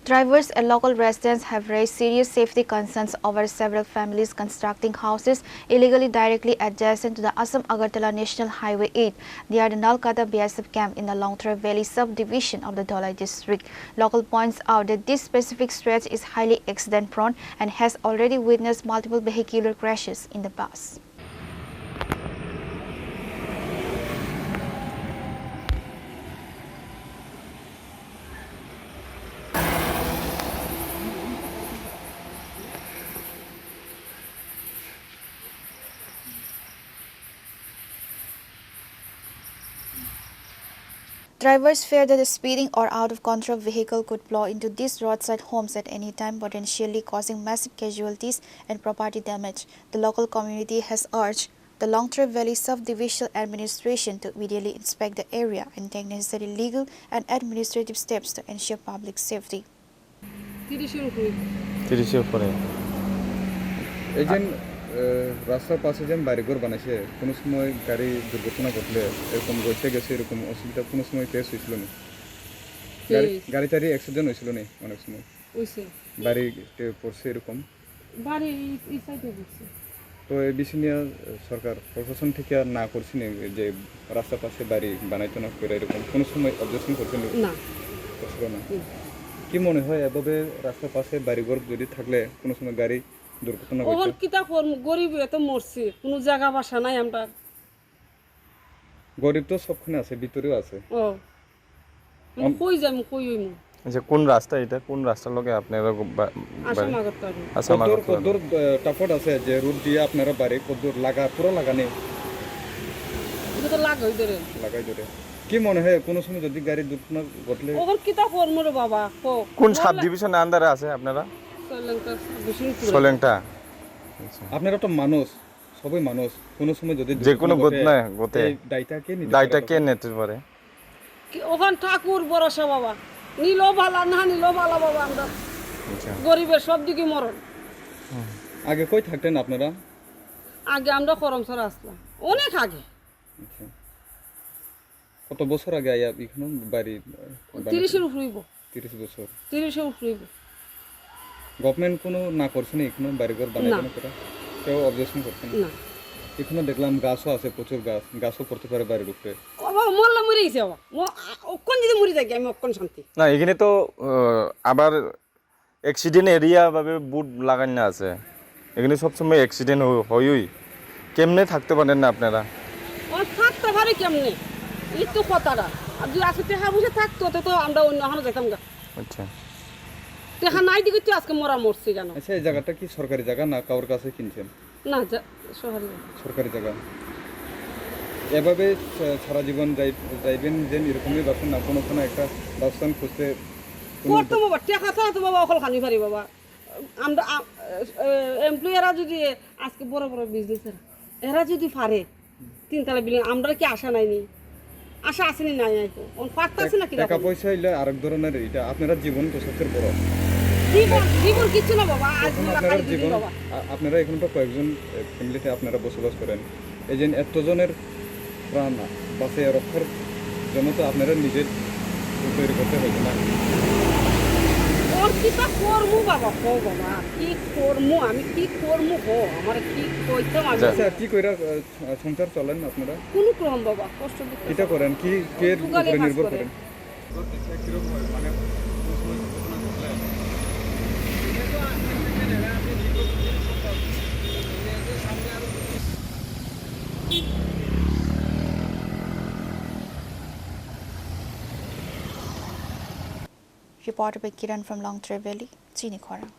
Drivers and local residents have raised serious safety concerns over several families constructing houses illegally directly adjacent to the Assam-Agartala National Highway 8 near the Nalkata BSF camp in the Longtharai Valley subdivision of the Dhalai district. Local points out that this specific stretch is highly accident-prone and has already witnessed multiple vehicular crashes in the past. Drivers fear that a speeding or out-of-control vehicle could plow into these roadside homes at any time, potentially causing massive casualties and property damage. The local community has urged the Longtharai Valley Subdivision Administration to immediately inspect the area and take necessary legal and administrative steps to ensure public safety. রাস্তার পাশে যেন বাড়িঘর বানাইছে কোনো সময় গাড়ি দুর্ঘটনা ঘটলে এরকম গইতে গেছে এরকম অসুবিধা কোনো সময় ফেস হয়েছিল না গাড়ি টাড়ি অ্যাক্সিডেন্ট হয়েছিল না অনেক সময় বাড়ি পড়ছে এরকম তো এই বিষয় নিয়ে সরকার প্রশাসন থেকে আর না করছে না যে রাস্তার পাশে বাড়ি বানাইতে না করে এরকম কোনো সময় অবজেকশন করছে না কি মনে হয় এভাবে রাস্তার পাশে বাড়িঘর যদি থাকলে কোনো সময় গাড়ি দুর্ঘটনা ঘটে ওহন কিতা করব গরিব এত মরছি কোনো জায়গা বাসা নাই আমরা গরিব তো সবখানে আছে ভিতরেও আছে কই যাম কই হইমু আচ্ছা কোন রাস্তা এটা কোন রাস্তার লগে আপনারা আসাম-আগারতলা কদ্দুর টাফট আছে যে রুট দিয়ে আপনারা বাড়ি কদ্দুর লাগা পুরো লাগা নেই এটা তো লাগাই ধরে কি মনে হয় কোন সময় যদি গাড়ি দুর্ঘটনা ঘটলে ওহন কিতা করব রে বাবা কোন সাব ডিভিশনের আন্ডারে আছে আপনারা সোলেংটা আপনারা তো মানুষ সবাই মানুষ কোন সময় যদি যে কোনো ঘটনা ঘটে দায়টা কে নিতে পারে ওখান ঠাকুর ভরসা বাবা নিলো ভালা না নিলো ভালা বাবা আমরা গরিবের সব দিকে মরণ আগে কই থাকতেন আপনারা আগে আমরা খরমসর আসলাম অনেক আগে কত বছর আগে আয়া এখানে বাড়ি 30 এর উপরেইব 30 বছর 30 এর উপরেইব গভর্নমেন্ট কোনো না করছে না এখানে বাড়িঘর বানাইতে করে কেউ অবজেকশন করছে না এখানে দেখলাম গাছও আছে প্রচুর গাছও পড়তে পারে বাড়ির উপরে বাবা মরলা মরে গেছে বাবা কোন যদি মরে যাই আমি কোন শান্তি না এখানে তো আবার অ্যাক্সিডেন্ট এরিয়া ভাবে বুট লাগানো আছে এখানে সব সময় অ্যাক্সিডেন্ট হয়ই কেমনে থাকতে পারেন না আপনারা থাকতে পারে কেমনে এই তো কথাটা আর যদি আজকে টেহা বুঝে থাকতো তো আমরা অন্য হানো যেতাম গা আচ্ছা টেহা নাই দিকে তুই আজকে মরা মরছি কেন আচ্ছা এই জায়গাটা কি সরকারি জায়গা না কারোর কাছে কিনছেন না সরকারি জায়গা এভাবে সারা জীবন যাইবেন যে এরকমই বাসন না কোনো একটা বাসন খুঁজতে করতো বাবা টেকা ছাড়া তো বাবা অকল খানি পারি বাবা আমরা এমপ্লয়াররা যদি আজকে বড় বড় বিজনেসের এরা যদি পারে তিনতলা বিল্ডিং আমরা কি আশা নাইনি আশা আসেনি নাই তো পারতাছে না কি টাকা পয়সা হইলে আরেক ধরনের এটা আপনারা জীবন তো সবচেয়ে বড় জীবন কিছু না বাবা আপনারা জীবন আপনারা এখন তো কয়েকজন ফ্যামিলিতে আপনারা বসবাস করেন এই যে এতজনের প্রাণ বাঁচিয়ে রক্ষার জন্য তো আপনারা নিজের তৈরি করতে হবে না ওর কিটা করমু বাবা কো বাবা কি করমু আমি কি করমু কো আমার কি কইতে মাঝে আচ্ছা কি কইরা সংসার চলেন আপনারা কোন ক্রম বাবা কষ্ট দিতে এটা করেন কি কে উপরে নির্ভর করেন মানে Reported by Kiran from Longtharai Valley, Chini, Khorang.